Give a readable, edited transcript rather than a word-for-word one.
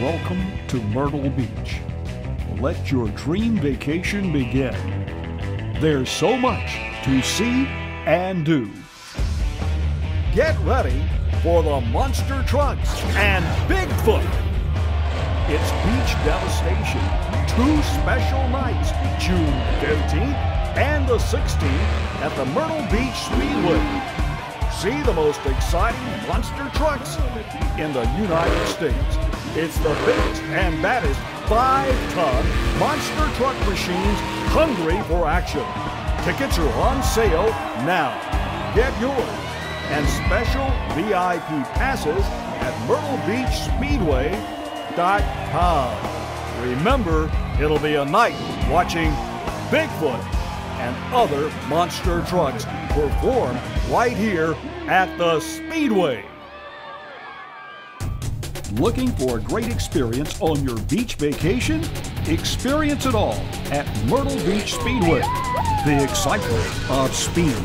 Welcome to Myrtle Beach. Let your dream vacation begin. There's so much to see and do. Get ready for the monster trucks and Bigfoot. It's Beach Devastation, 2 special nights, June 15th and the 16th at the Myrtle Beach Speedway. See the most exciting monster trucks in the United States. It's the biggest and baddest 5-ton monster truck machines hungry for action. Tickets are on sale now. Get yours and special VIP passes at myrtlebeachspeedway.com. Remember, it'll be a night watching Bigfoot and other monster trucks perform right here at the Speedway. Looking for a great experience on your beach vacation? Experience it all at Myrtle Beach Speedway. The excitement of speed.